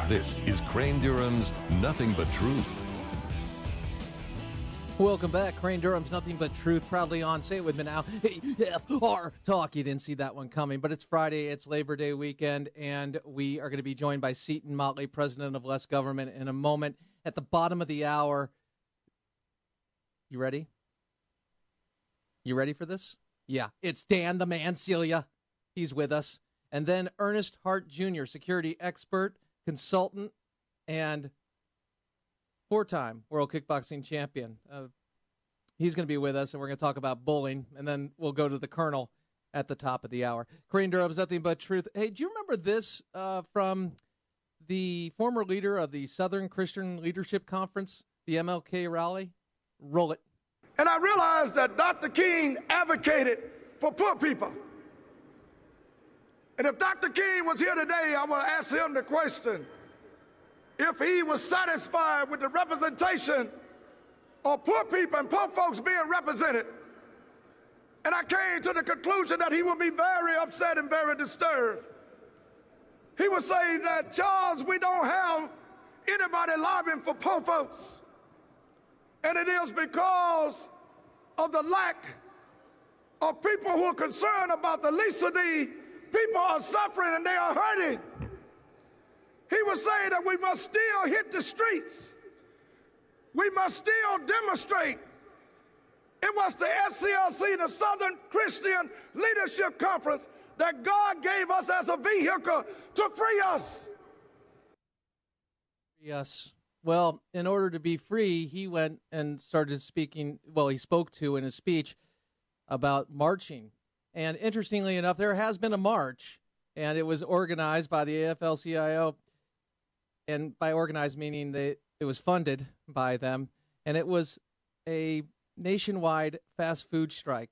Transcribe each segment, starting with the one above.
This is Crane Durham's Nothing But Truth. Welcome back. Crane Durham's Nothing But Truth, proudly on. Say it with me now. AFR Talk. You didn't see that one coming, but it's Friday. It's Labor Day weekend, and we are going to be joined by Seton Motley, president of Less Government, in a moment. At the bottom of the hour, you ready? You ready for this? Yeah, it's Dan the Man Celia. He's with us. And then Ernest Hart Jr., security expert, consultant, and four-time world kickboxing champion. He's going to be with us, and we're going to talk about bullying, and then we'll go to the Colonel at the top of the hour. Crane Durham's Nothing But Truth. Hey, do you remember this from the former leader of the Southern Christian Leadership Conference, the MLK rally? Roll it. And I realized that Dr. King advocated for poor people. And if Dr. King was here today, I would ask him the question, if he was satisfied with the representation of poor people and poor folks being represented. And I came to the conclusion that he would be very upset and very disturbed. He would say that, Charles, we don't have anybody lobbying for poor folks. And it is because of the lack of people who are concerned about the least of these. People are suffering and they are hurting. He would say that we must still hit the streets. We must still demonstrate. It was the SCLC, the Southern Christian Leadership Conference, that God gave us as a vehicle to free us. Yes. Well, in order to be free, he went and started speaking, well, he spoke to in his speech about marching. And interestingly enough, there has been a march, and it was organized by the AFL-CIO, and by organized meaning that it was funded by them, and it was a nationwide fast food strike.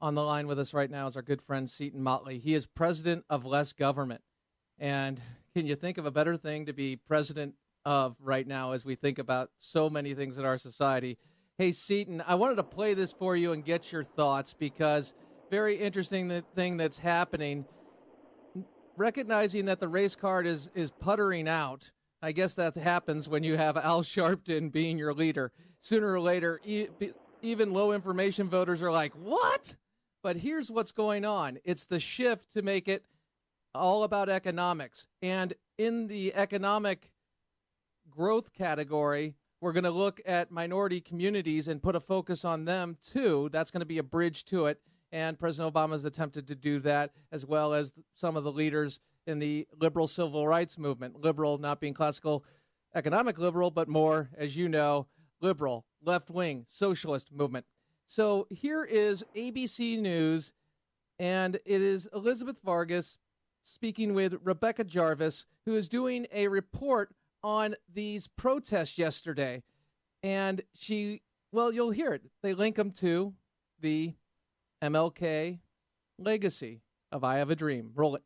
On the line with us right now is our good friend Seton Motley. He is president of Less Government. And can you think of a better thing to be president of right now as we think about so many things in our society? Hey, Seton, I wanted to play this for you and get your thoughts because very interesting thing that's happening. Recognizing that the race card is puttering out, I guess that happens when you have Al Sharpton being your leader. Sooner or later, even low information voters are like, what? But here's what's going on. It's the shift to make it all about economics. And in the economic growth category, we're going to look at minority communities and put a focus on them, too. That's going to be a bridge to it. And President Obama has attempted to do that, as well as some of the leaders in the liberal civil rights movement. Liberal not being classical economic liberal, but more, as you know, liberal, left-wing, socialist movement. So here is ABC News, and it is Elizabeth Vargas speaking with Rebecca Jarvis, who is doing a report on these protests yesterday. And you'll hear it. They link them to the MLK legacy of I Have a Dream. Roll it.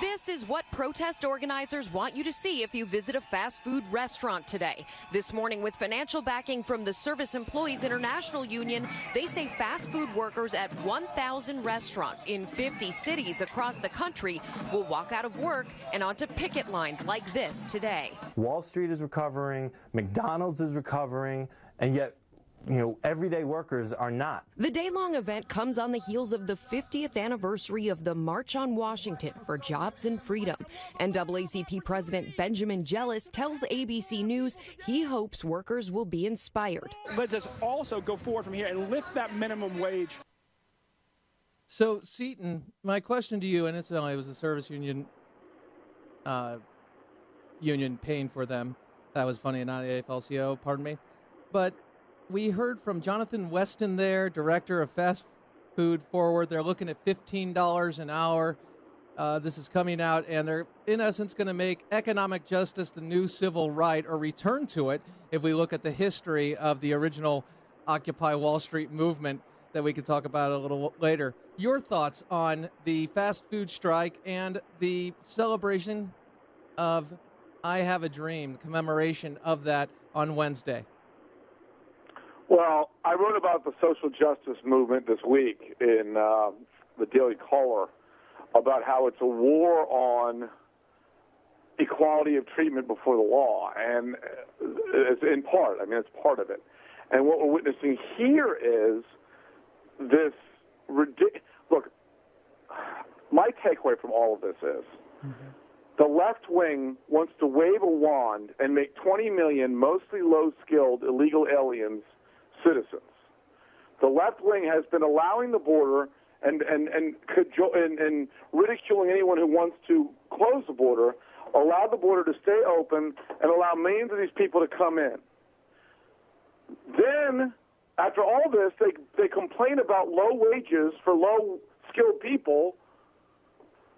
This is what protest organizers want you to see if you visit a fast food restaurant today. This morning, with financial backing from the Service Employees International Union, they say fast food workers at 1,000 restaurants in 50 cities across the country will walk out of work and onto picket lines like this today. Wall Street is recovering, McDonald's is recovering, and yet everyday workers are not. The day-long event comes on the heels of the 50th anniversary of the March on Washington for Jobs and Freedom. NAACP President Benjamin Jealous tells ABC News he hopes workers will be inspired. Let us also go forward from here and lift that minimum wage. So, Seton, my question to you, and incidentally, it was the service union paying for them. That was funny, not AFL-CIO, pardon me. But we heard from Jonathan Weston there, director of Fast Food Forward. They're looking at $15 an hour. This is coming out, and they're, in essence, going to make economic justice the new civil right, or return to it, if we look at the history of the original Occupy Wall Street movement that we can talk about a little later. Your thoughts on the fast food strike and the celebration of I Have a Dream, the commemoration of that on Wednesday? Well, I wrote about the social justice movement this week in the Daily Caller about how it's a war on equality of treatment before the law, and it's in part. I mean, it's part of it. And what we're witnessing here is this ridiculous. Look, my takeaway from all of this is the left wing wants to wave a wand and make 20 million mostly low-skilled illegal aliens citizens. The left wing has been allowing the border and ridiculing anyone who wants to close the border, allow the border to stay open, and allow millions of these people to come in. Then, after all this, they complain about low wages for low-skilled people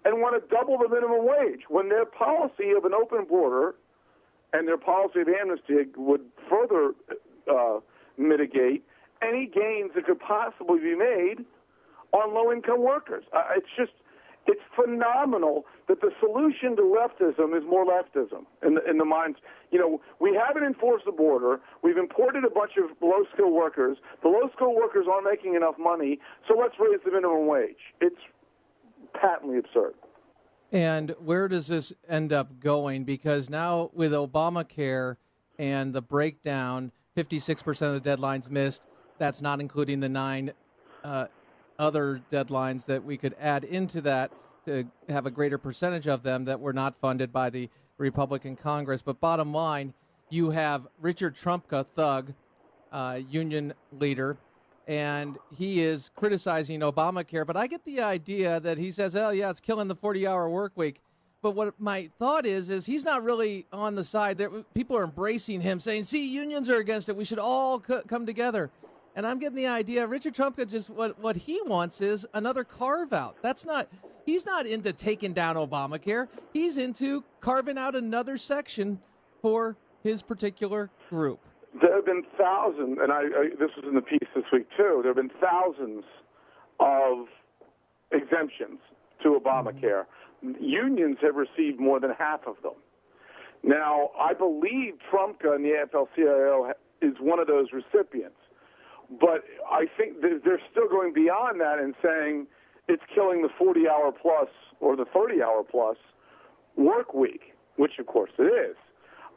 and want to double the minimum wage when their policy of an open border and their policy of amnesty would further mitigate any gains that could possibly be made on low-income workers. It's phenomenal that the solution to leftism is more leftism in the minds. You know, we haven't enforced the border. We've imported a bunch of low-skilled workers. The low-skilled workers aren't making enough money, so let's raise the minimum wage. It's patently absurd. And where does this end up going? Because now with Obamacare and the breakdown, 56% of the deadlines missed. That's not including the 9 other deadlines that we could add into that to have a greater percentage of them that were not funded by the Republican Congress. But bottom line, you have Richard Trumka, thug, union leader, and he is criticizing Obamacare. But I get the idea that he says, oh, yeah, it's killing the 40-hour work week. But what my thought is he's not really on the side there. People are embracing him, saying, see, unions are against it. We should all come together. And I'm getting the idea Richard Trumka just what he wants is another carve-out. He's not into taking down Obamacare. He's into carving out another section for his particular group. There have been thousands, and this was in the piece this week too, there have been thousands of exemptions to Obamacare. Unions have received more than half of them. Now, I believe Trumka and the AFL-CIO is one of those recipients. But I think they're still going beyond that and saying it's killing the 40-hour plus or the 30-hour plus work week, which, of course, it is.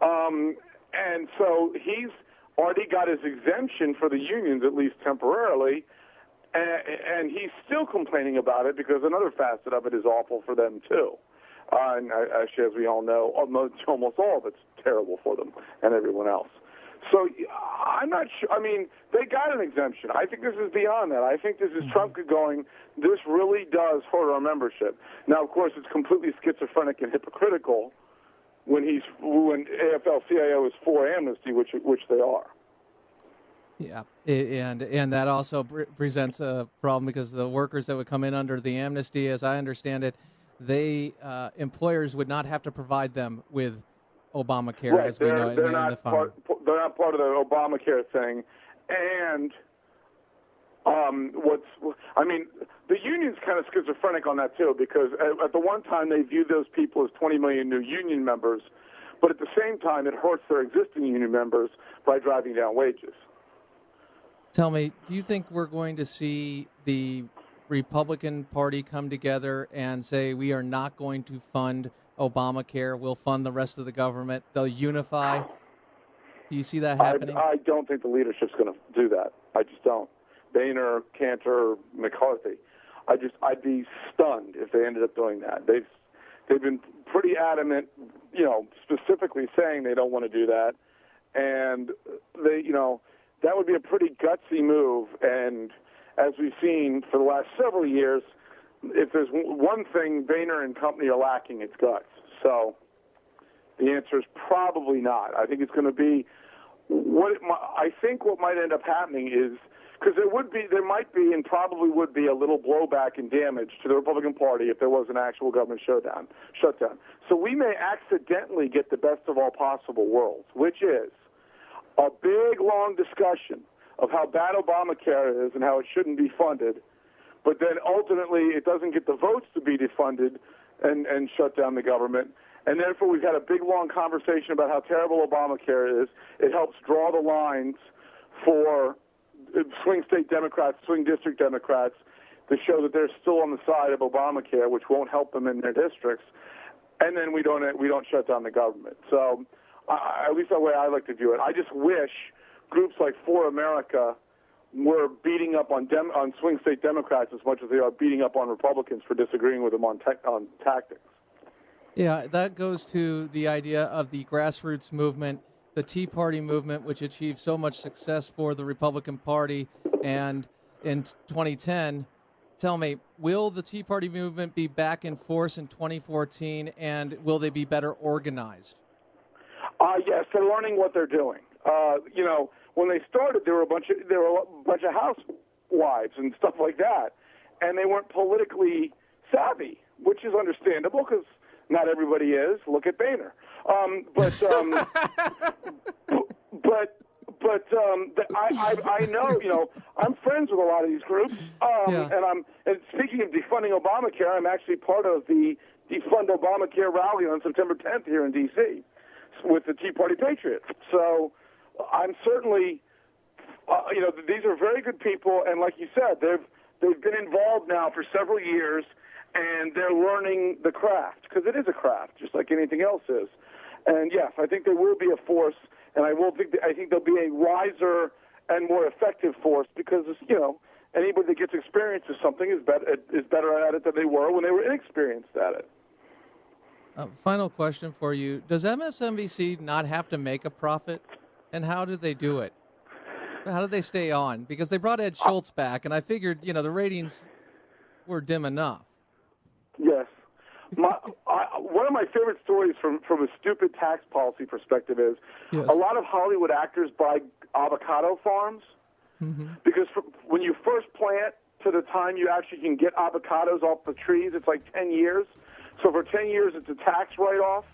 And so he's already got his exemption for the unions, at least temporarily, and he's still complaining about it because another facet of it is awful for them, too. And actually, as we all know, almost all of it's terrible for them and everyone else. So I'm not sure. I mean, they got an exemption. I think this is beyond that. I think this is Trump going, this really does hurt our membership. Now, of course, it's completely schizophrenic and hypocritical when AFL-CIO is for amnesty, which they are. Yeah, and that also presents a problem because the workers that would come in under the amnesty, as I understand it, employers would not have to provide them with Obamacare, right. As we know it in the fund. They're not part of the Obamacare thing. And the union's kind of schizophrenic on that, too, because at the one time they view those people as 20 million new union members, but at the same time it hurts their existing union members by driving down wages. Tell me, do you think we're going to see the Republican Party come together and say we are not going to fund Obamacare, we'll fund the rest of the government? They'll unify. Do you see that happening? I don't think the leadership's going to do that. I just don't. Boehner, Cantor, McCarthy. I'd be stunned if they ended up doing that. They've been pretty adamant, specifically saying they don't want to do that, and that would be a pretty gutsy move. And as we've seen for the last several years, if there's one thing Boehner and company are lacking, it's guts. So the answer is probably not. I think it's going to be I think what might end up happening is, because there might be and probably would be a little blowback and damage to the Republican Party if there was an actual government shutdown. So we may accidentally get the best of all possible worlds, which is a big, long discussion of how bad Obamacare is and how it shouldn't be funded, but then ultimately it doesn't get the votes to be defunded and shut down the government. And therefore we've had a big, long conversation about how terrible Obamacare is. It helps draw the lines for swing state Democrats, swing district Democrats, to show that they're still on the side of Obamacare, which won't help them in their districts. and then we don't shut down the government. So at least the way I like to view it. I just wish groups like For America were beating up on swing state Democrats as much as they are beating up on Republicans for disagreeing with them on tactics. Yeah, that goes to the idea of the grassroots movement, the Tea Party movement, which achieved so much success for the Republican Party. And in 2010, tell me, will the Tea Party movement be back in force in 2014, and will they be better organized? Yes, they're learning what they're doing. When they started, there were a bunch of housewives and stuff like that, and they weren't politically savvy, which is understandable because not everybody is. Look at Boehner. I know, I'm friends with a lot of these groups, and speaking of defunding Obamacare, I'm actually part of the Defund Obamacare rally on September 10th here in D.C. with the Tea Party Patriots. So I'm certainly, these are very good people, and like you said, they've been involved now for several years, and they're learning the craft, because it is a craft, just like anything else is. And yes, I think there will be a force, and I think there'll be a wiser and more effective force, because anybody that gets experience with something is better at it than they were when they were inexperienced at it. Final question for you: does MSNBC not have to make a profit, and how do they do it? How do they stay on? Because they brought Ed Schultz back, and I figured the ratings were dim enough. Yes. One of my favorite stories from a stupid tax policy perspective is a lot of Hollywood actors buy avocado farms because when you first plant to the time you actually can get avocados off the trees, it's like 10 years. So for 10 years, it's a tax write-off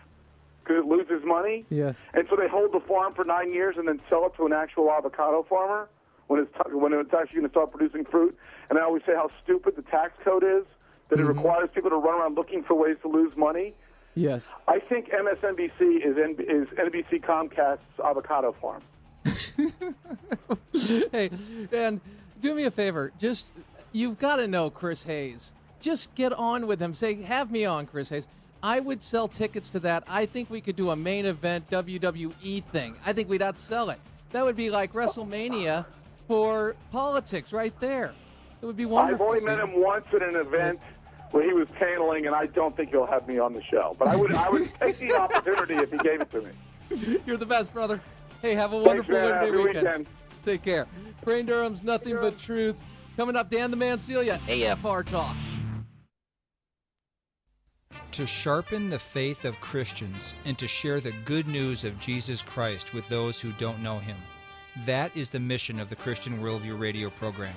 because it loses money. Yes. And so they hold the farm for 9 years and then sell it to an actual avocado farmer when it's actually going to start producing fruit. And I always say how stupid the tax code is, that it requires people to run around looking for ways to lose money. Yes. I think MSNBC is NBC Comcast's avocado farm. Hey, and do me a favor. You've got to know Chris Hayes. Just get on with him. Say, have me on, Chris Hayes. I would sell tickets to that. I think we could do a main event WWE thing. I think we'd outsell it. That would be like WrestleMania for politics right there. It would be wonderful. I've only met him once at an event where he was paneling, and I don't think he'll have me on the show. But I would take the opportunity if he gave it to me. You're the best, brother. Hey, have a wonderful Labor Day weekend. Take care. Brain Durham's Nothing But Truth. Coming up, Dan the Man Celia, AFR Talk. To sharpen the faith of Christians and to share the good news of Jesus Christ with those who don't know him. That is the mission of the Christian Worldview radio program.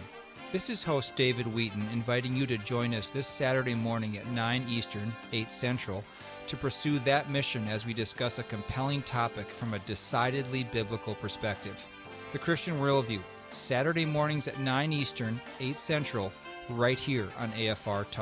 This is host David Wheaton inviting you to join us this Saturday morning at 9 Eastern, 8 Central, to pursue that mission as we discuss a compelling topic from a decidedly biblical perspective. The Christian Worldview, Saturday mornings at 9 Eastern, 8 Central, right here on AFR Talk.